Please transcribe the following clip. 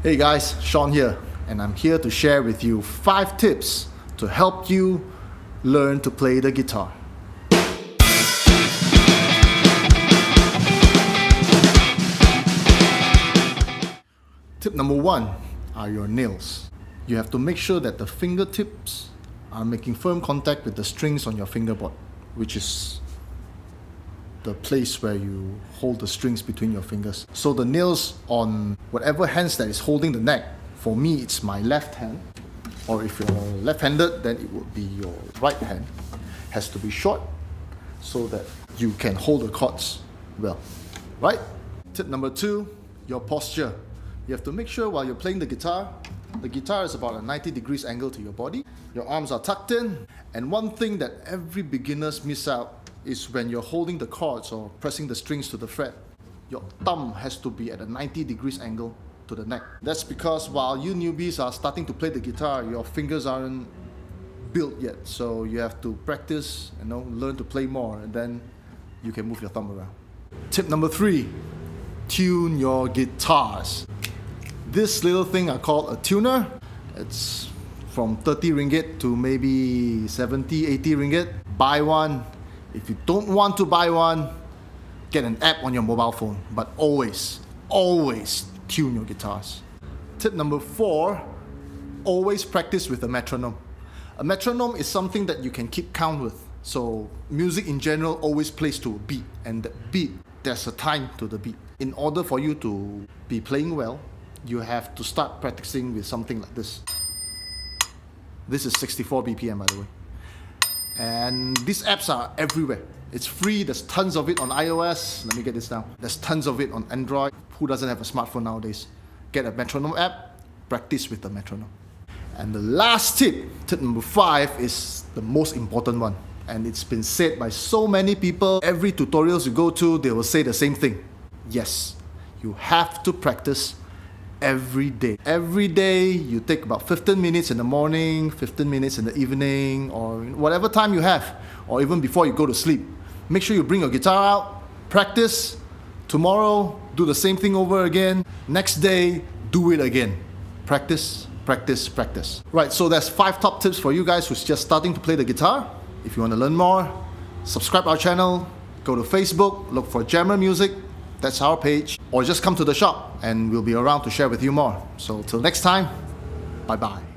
Hey guys, Sean here, and I'm here to share with you 5 tips to help you learn to play the guitar. Tip number 1 are your nails. You have to make sure that the fingertips are making firm contact with the strings on your fingerboard, which is the place where you hold the strings between your fingers. So the nails on whatever hands that is holding the neck, for me it's my left hand, or if you're left-handed then it would be your right hand, has to be short so that you can hold the chords well, right? Tip number 2, your posture. You have to make sure while you're playing the guitar is about a 90 degrees angle to your body, your arms are tucked in, and one thing that every beginners miss out is when you're holding the chords or pressing the strings to the fret, your thumb has to be at a 90 degrees angle to the neck. That's because while you newbies are starting to play the guitar, your fingers aren't built yet. So you have to practice, learn to play more, and then you can move your thumb around. Tip number 3, tune your guitars. This little thing I call a tuner. It's from 30 ringgit to maybe 70, 80 ringgit. Buy one. If you don't want to buy one, get an app on your mobile phone. But always tune your guitars. Tip number 4, always practice with a metronome. A metronome is something that you can keep count with. So music in general always plays to a beat, and that beat, there's a time to the beat. In order for you to be playing well, you have to start practicing with something like this. This is 64 BPM, by the way. And these apps are everywhere. It's free, there's tons of it on iOS. Let me get this down. There's tons of it on Android. Who doesn't have a smartphone nowadays? Get a metronome app, practice with the metronome. And the last tip number 5, is the most important one. And it's been said by so many people. Every tutorials you go to, they will say the same thing. Yes, you have to practice every day. Every day you take about 15 minutes in the morning, 15 minutes in the evening, or whatever time you have, or even before you go to sleep. Make sure you bring your guitar out, practice. Tomorrow, do the same thing over again. Next day, do it again. Practice, practice, practice. Right, so that's 5 top tips for you guys who's just starting to play the guitar. If you want to learn more, subscribe our channel, go to Facebook, look for Jammer Music. That's our page, or just come to the shop and we'll be around to share with you more. So till next time, bye bye.